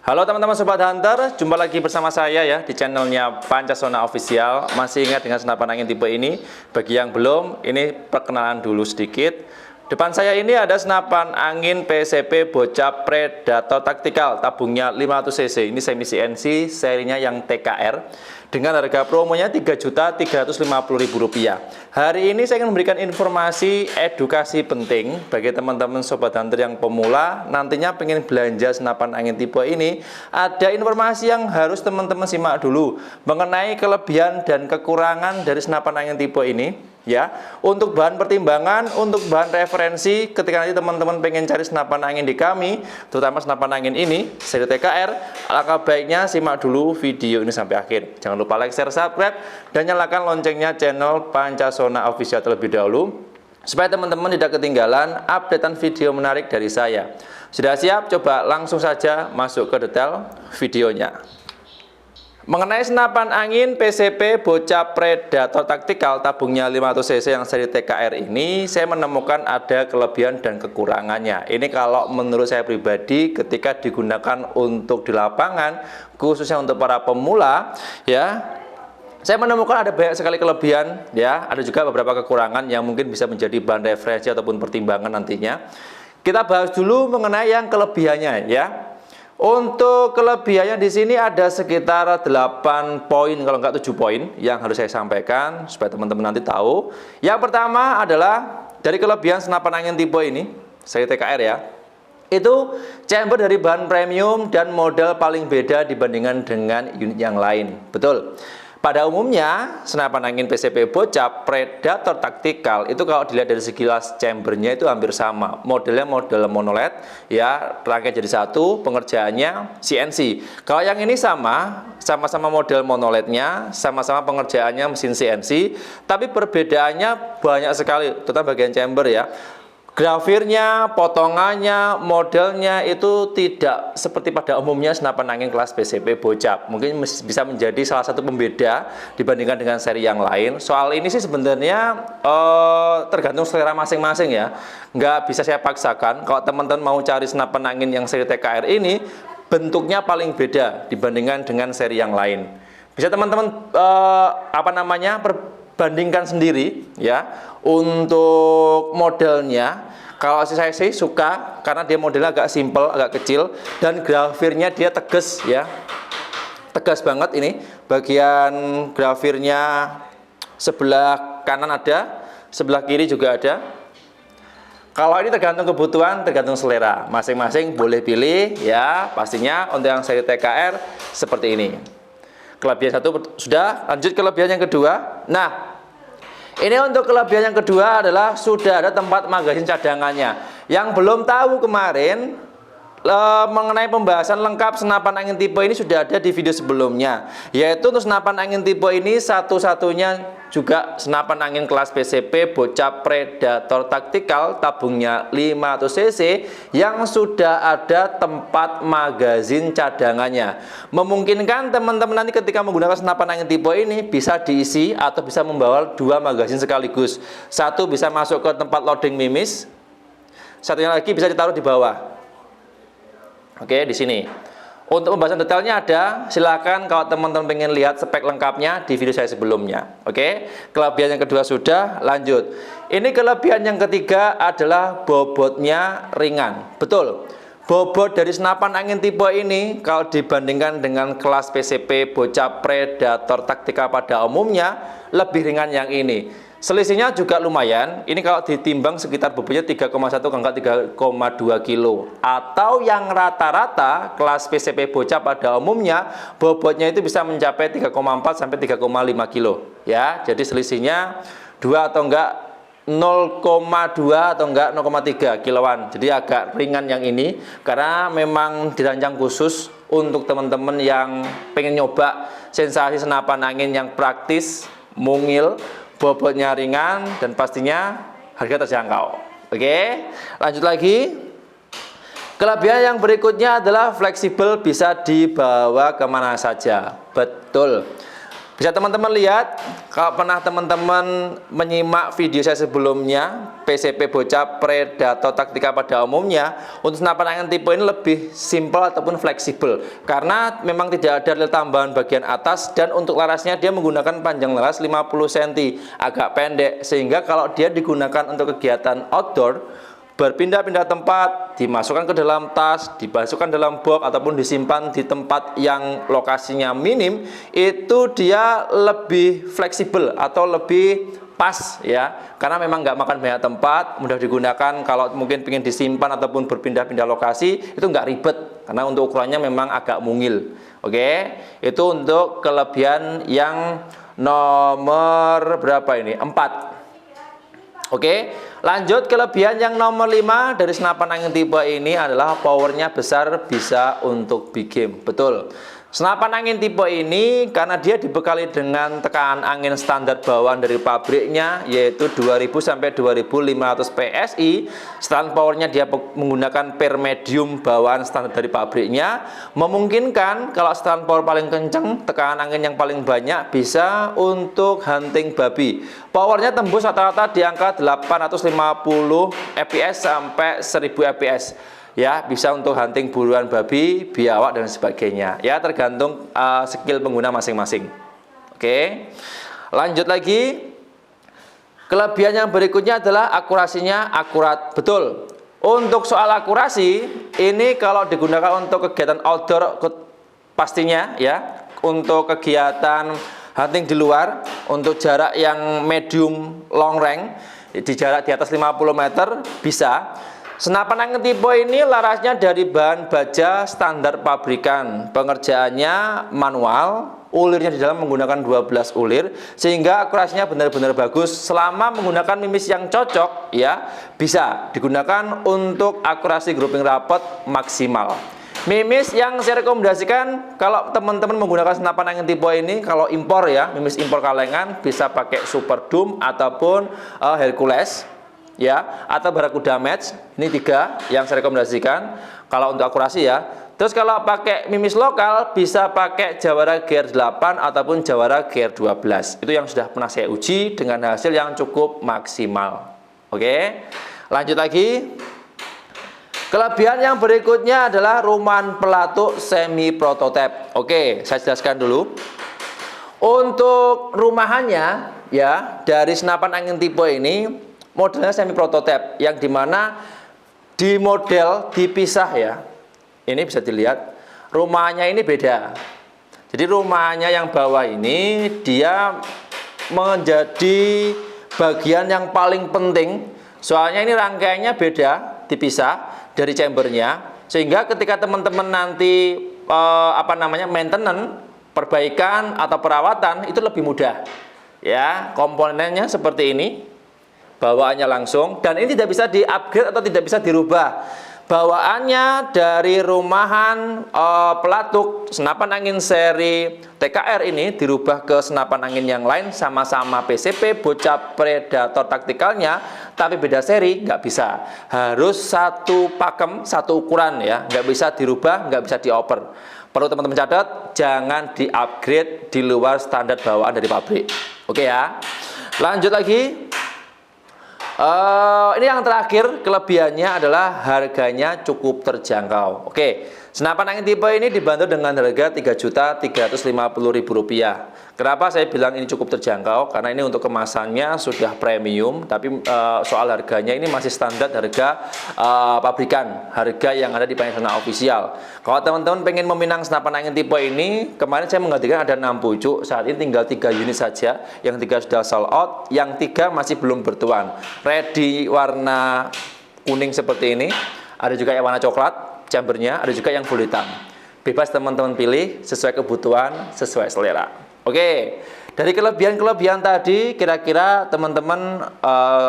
Halo teman-teman Sobat Hunter, jumpa lagi bersama saya ya di channelnya Pancasona Official. Masih ingat dengan senapan angin tipe ini? Bagi yang belum, ini perkenalan dulu sedikit. Depan saya ini ada senapan angin PCP Bocap Predator Tactical, tabungnya 500 cc. Ini semi CNC, serinya yang TKR. Dengan harga promonya Rp3.350.000. Hari ini saya ingin memberikan informasi edukasi penting bagi teman-teman Sobat Hunter yang pemula nantinya pengen belanja senapan angin tipe ini. Ada informasi yang harus teman-teman simak dulu mengenai kelebihan dan kekurangan dari senapan angin tipe ini. Ya, untuk bahan pertimbangan, untuk bahan referensi ketika nanti teman-teman pengen cari senapan angin di kami, terutama senapan angin ini seri TKR, alangkah baiknya simak dulu video ini sampai akhir. Jangan lupa like, share, subscribe, dan nyalakan loncengnya channel Pancasona Official terlebih dahulu supaya teman-teman tidak ketinggalan updatean video menarik dari saya. Sudah siap? Coba langsung saja masuk ke detail videonya. Mengenai senapan angin PCP Bocap Predator Tactical tabungnya 500 cc yang seri TKR ini, saya menemukan ada kelebihan dan kekurangannya. Ini kalau menurut saya pribadi ketika digunakan untuk di lapangan, khususnya untuk para pemula ya, saya menemukan ada banyak sekali kelebihan ya, ada juga beberapa kekurangan yang mungkin bisa menjadi bahan referensi ataupun pertimbangan nantinya. Kita bahas dulu mengenai yang kelebihannya ya. Untuk kelebihannya di sini ada sekitar 8 poin kalau enggak 7 poin yang harus saya sampaikan supaya teman-teman nanti tahu. Yang pertama adalah dari kelebihan senapan angin tipe ini, seri TKR ya. Itu chamber dari bahan premium dan model paling beda dibandingkan dengan unit yang lain. Betul. Pada umumnya, senapan angin PCP Bocap Predator Tactical itu kalau dilihat dari sekilas chambernya itu hampir sama. Modelnya model monoled, ya, rangkai jadi satu, pengerjaannya CNC. Kalau yang ini sama-sama model monolednya, sama-sama pengerjaannya mesin CNC, tapi perbedaannya banyak sekali, terutama bagian chamber ya. Grafirnya, potongannya, modelnya itu tidak seperti pada umumnya senapan angin kelas PCP Bocap. Mungkin bisa menjadi salah satu pembeda dibandingkan dengan seri yang lain. Soal ini sih sebenarnya tergantung selera masing-masing ya. Nggak bisa saya paksakan. Kalau teman-teman mau cari senapan angin yang seri TKR ini, bentuknya paling beda dibandingkan dengan seri yang lain. Bisa teman-teman bandingkan sendiri ya. Untuk modelnya, kalau saya sih suka karena dia modelnya agak simple, agak kecil, dan grafirnya dia tegas ya, tegas banget ini. Bagian grafirnya sebelah kanan ada, sebelah kiri juga ada. Kalau ini tergantung kebutuhan, tergantung selera masing-masing, boleh pilih ya. Pastinya untuk yang seri TKR seperti ini. Kelebihan satu sudah, lanjut kelebihan yang kedua. Nah, ini untuk kelebihan yang kedua adalah sudah ada tempat magazin cadangannya. Yang belum tahu kemarin mengenai pembahasan lengkap senapan angin tipe ini sudah ada di video sebelumnya. Yaitu untuk senapan angin tipe ini satu-satunya juga senapan angin kelas PCP Bocap Predator Tactical tabungnya 500 cc yang sudah ada tempat magazin cadangannya. Memungkinkan teman-teman nanti ketika menggunakan senapan angin tipe ini bisa diisi atau bisa membawa 2 magazin sekaligus. Satu bisa masuk ke tempat loading mimis, satunya lagi bisa ditaruh di bawah. Oke, di sini. Untuk pembahasan detailnya ada, silakan kalau teman-teman pengen lihat spek lengkapnya di video saya sebelumnya. Oke, kelebihan yang kedua sudah, lanjut. Ini kelebihan yang ketiga adalah bobotnya ringan. Betul. Bobot dari senapan angin tipe ini kalau dibandingkan dengan kelas PCP Bocap Predator Tactical pada umumnya lebih ringan yang ini. Selisihnya juga lumayan. Ini kalau ditimbang sekitar bobotnya 3,1 ke 3,2 kilo. Atau yang rata-rata kelas PCP Bocap pada umumnya bobotnya itu bisa mencapai 3,4 sampai 3,5 kilo. Ya, jadi selisihnya 2 atau enggak 0,2 atau enggak 0,3 kiloan. Jadi agak ringan yang ini karena memang dirancang khusus untuk teman-teman yang pengen nyoba sensasi senapan angin yang praktis, mungil, bobotnya ringan, dan pastinya harga terjangkau. Oke, lanjut lagi. Kelebihan yang berikutnya adalah fleksibel, bisa dibawa kemana saja. Betul. Bisa teman-teman lihat, kalau pernah teman-teman menyimak video saya sebelumnya, PCP bocah predator taktika pada umumnya, untuk senapan angin tipe ini lebih simpel ataupun fleksibel. Karena memang tidak ada rel tambahan bagian atas, dan untuk larasnya dia menggunakan panjang laras 50 cm, agak pendek. Sehingga kalau dia digunakan untuk kegiatan outdoor, berpindah-pindah tempat, dimasukkan ke dalam tas, dimasukkan dalam box, ataupun disimpan di tempat yang lokasinya minim, itu dia lebih fleksibel atau lebih pas ya, karena memang nggak makan banyak tempat, mudah digunakan. Kalau mungkin ingin disimpan ataupun berpindah-pindah lokasi, itu nggak ribet, karena untuk ukurannya memang agak mungil. Oke, itu untuk kelebihan yang nomor berapa ini? 4. Oke, lanjut kelebihan yang nomor 5 dari senapan angin tipe ini adalah powernya besar, bisa untuk big game. Betul. Senapan angin tipe ini karena dia dibekali dengan tekanan angin standar bawaan dari pabriknya, yaitu 2000 sampai 2500 PSI. Setelan powernya dia menggunakan per medium bawaan standar dari pabriknya, memungkinkan kalau setelan power paling kencang, tekanan angin yang paling banyak bisa untuk hunting babi. Powernya tembus rata-rata di angka 850 fps sampai 1000 fps. Ya, bisa untuk hunting buruan babi, biawak dan sebagainya. Ya, tergantung skill pengguna masing-masing. Oke. Lanjut lagi. Kelebihan yang berikutnya adalah akurasinya akurat. Betul. Untuk soal akurasi, ini kalau digunakan untuk kegiatan outdoor pastinya ya, untuk kegiatan hunting di luar, untuk jarak yang medium long range, di jarak di atas 50 meter bisa. Senapan angin tipe ini larasnya dari bahan baja standar pabrikan. Pengerjaannya manual, ulirnya di dalam menggunakan 12 ulir, sehingga akurasinya benar-benar bagus. Selama menggunakan mimis yang cocok ya, bisa digunakan untuk akurasi grouping rapat maksimal. Mimis yang saya rekomendasikan kalau teman-teman menggunakan senapan angin tipe ini, kalau impor ya, mimis impor kalengan, bisa pakai Super Doom ataupun Hercules ya, atau Barracuda Match. Ini 3 yang saya rekomendasikan kalau untuk akurasi ya. Terus kalau pakai mimis lokal bisa pakai Jawara GR8 ataupun Jawara GR12. Itu yang sudah pernah saya uji dengan hasil yang cukup maksimal. Oke, lanjut lagi. Kelebihan yang berikutnya adalah rumahan pelatuk semi prototipe. Oke, saya jelaskan dulu. Untuk rumahannya ya, dari senapan angin tipe ini modelnya semi prototipe, yang dimana di model dipisah ya. Ini bisa dilihat rumahnya ini beda. Jadi rumahnya yang bawah ini dia menjadi bagian yang paling penting, soalnya ini rangkaiannya beda, dipisah dari chambernya, sehingga ketika teman-teman nanti maintenance, perbaikan atau perawatan itu lebih mudah. Ya, komponennya seperti ini. Bawaannya langsung, dan ini tidak bisa di-upgrade atau tidak bisa dirubah. Bawaannya dari rumahan pelatuk senapan angin seri TKR ini dirubah ke senapan angin yang lain, sama-sama PCP bocah predator taktikalnya, tapi beda seri, nggak bisa. Harus satu pakem, satu ukuran ya, nggak bisa dirubah, nggak bisa dioper. Perlu teman-teman catat, jangan di-upgrade di luar standar bawaan dari pabrik. Oke ya. Lanjut lagi. Ini yang terakhir, kelebihannya adalah harganya cukup terjangkau. Oke, senapan angin tipe ini dibantu dengan harga Rp3.350.000. Kenapa saya bilang ini cukup terjangkau? Karena ini untuk kemasannya sudah premium, tapi soal harganya ini masih standar harga pabrikan, harga yang ada di Panasonic official. Kalau teman-teman pengen meminang senapan angin tipe ini, kemarin saya menggantikan ada 6 pucuk, saat ini tinggal 3 unit saja, yang 3 sudah sold out, yang 3 masih belum bertuan. Ready warna kuning seperti ini, ada juga yang warna coklat chambernya, ada juga yang full hitam. Bebas teman-teman pilih sesuai kebutuhan, sesuai selera. Oke, dari kelebihan-kelebihan tadi, kira-kira teman-teman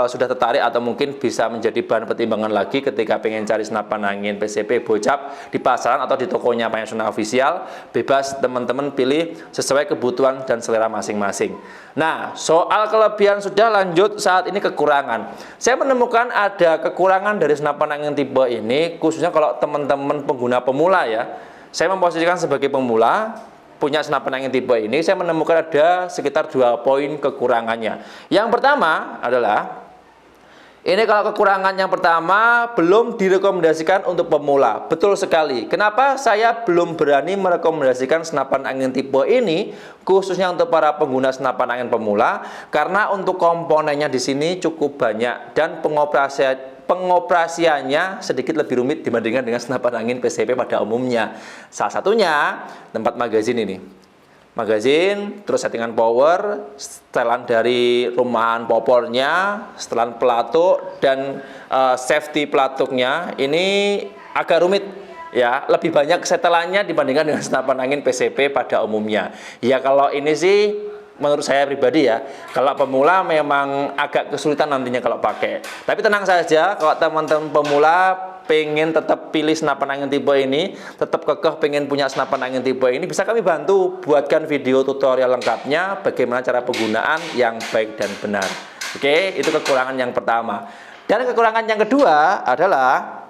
sudah tertarik atau mungkin bisa menjadi bahan pertimbangan lagi ketika pengen cari senapan angin PCP bocap di pasaran atau di tokonya Panasonic official. Bebas teman-teman pilih sesuai kebutuhan dan selera masing-masing. Nah, soal kelebihan sudah, lanjut saat ini kekurangan. Saya menemukan ada kekurangan dari senapan angin tipe ini, khususnya kalau teman-teman pengguna pemula ya. Saya memposisikan sebagai pemula. punya senapan angin tipe ini, saya menemukan ada sekitar 2 poin kekurangannya. Yang pertama adalah ini, kalau kekurangan yang pertama, belum direkomendasikan untuk pemula. Betul sekali. Kenapa saya belum berani merekomendasikan senapan angin tipe ini, khususnya untuk para pengguna senapan angin pemula? Karena untuk komponennya di sini cukup banyak dan pengoperasiannya sedikit lebih rumit dibandingkan dengan senapan angin PCP pada umumnya. Salah satunya tempat magazin ini. Magazin, terus settingan power, setelan dari rumahan popornya, setelan pelatuk, dan safety pelatuknya ini agak rumit ya, lebih banyak setelannya dibandingkan dengan senapan angin PCP pada umumnya. Ya kalau ini sih menurut saya pribadi ya, kalau pemula memang agak kesulitan nantinya kalau pakai. Tapi tenang saja, kalau teman-teman pemula pengen tetap pilih senapan angin tipe ini, tetap kekeh pengen punya senapan angin tipe ini, bisa kami bantu buatkan video tutorial lengkapnya bagaimana cara penggunaan yang baik dan benar. Oke, itu kekurangan yang pertama. Dan kekurangan yang kedua adalah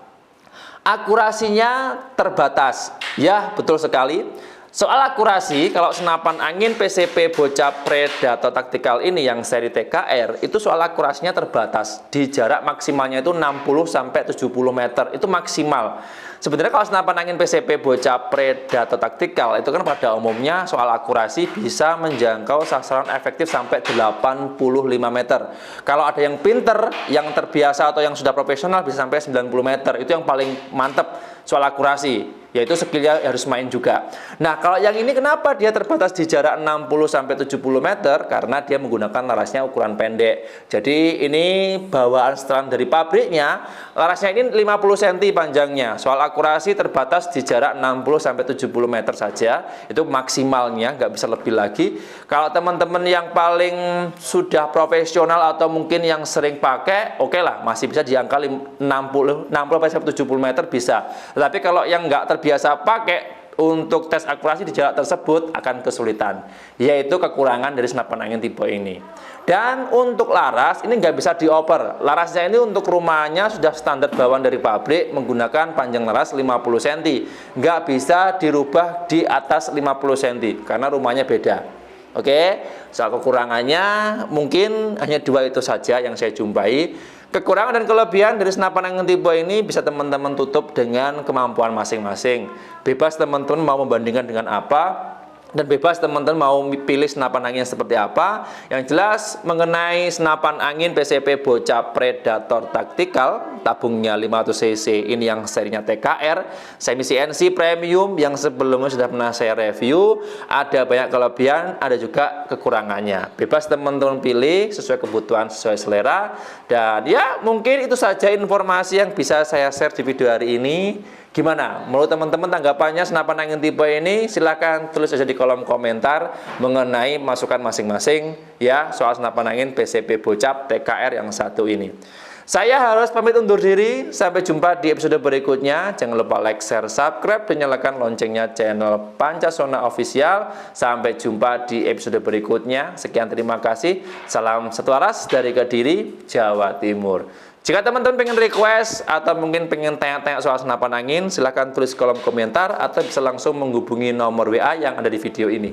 akurasinya terbatas. Ya, betul sekali. Soal akurasi, kalau senapan angin PCP Bocap Predator Tactical ini yang seri TKR, itu soal akurasinya terbatas. Di jarak maksimalnya itu 60-70 meter, itu maksimal. Sebenarnya kalau senapan angin PCP Bocap Predator Tactical itu kan pada umumnya soal akurasi bisa menjangkau sasaran efektif sampai 85 meter. Kalau ada yang pinter, yang terbiasa atau yang sudah profesional bisa sampai 90 meter. Itu yang paling mantep soal akurasi. Yaitu skillnya harus main juga. Nah, kalau yang ini kenapa dia terbatas di jarak 60-70 meter? Karena dia menggunakan larasnya ukuran pendek. Jadi ini bawaan setelan dari pabriknya, larasnya ini 50 cm panjangnya. Soal akurasi terbatas di jarak 60-70 meter saja. Itu maksimalnya, nggak bisa lebih lagi. Kalau teman-teman yang paling sudah profesional atau mungkin yang sering pakai, oke lah, masih bisa di angka 60-70 meter bisa. Tapi kalau yang nggak terbiasa pakai, untuk tes akurasi di jarak tersebut akan kesulitan, yaitu kekurangan dari senapan angin tipe ini. Dan untuk laras ini nggak bisa dioper. Larasnya ini untuk rumahnya sudah standar bawaan dari pabrik menggunakan panjang laras 50 cm, nggak bisa dirubah di atas 50 cm karena rumahnya beda. Oke, soal kekurangannya mungkin hanya 2 itu saja yang saya jumpai. Kekurangan dan kelebihan dari senapan angin tipe ini bisa teman-teman tutup dengan kemampuan masing-masing. Bebas teman-teman mau membandingkan dengan apa, dan bebas teman-teman mau pilih senapan angin seperti apa. Yang jelas mengenai senapan angin PCP Bocap Predator Tactical tabungnya 500 cc ini yang serinya TKR semi CNC premium yang sebelumnya sudah pernah saya review, ada banyak kelebihan, ada juga kekurangannya. Bebas teman-teman pilih sesuai kebutuhan, sesuai selera. Dan ya mungkin itu saja informasi yang bisa saya share di video hari ini. Gimana? Menurut teman-teman tanggapannya senapan angin tipe ini? Silahkan tulis aja di kolom komentar mengenai masukan masing-masing ya soal senapan angin PCP Bocap TKR yang satu ini. Saya harus pamit undur diri. Sampai jumpa di episode berikutnya. Jangan lupa like, share, subscribe, dan nyalakan loncengnya channel Pancasona Official. Sampai jumpa di episode berikutnya. Sekian, terima kasih. Salam satu aras dari Kediri, Jawa Timur. Jika teman-teman pengen request atau mungkin pengen tanya-tanya soal senapan angin, silahkan tulis kolom komentar atau bisa langsung menghubungi nomor WA yang ada di video ini.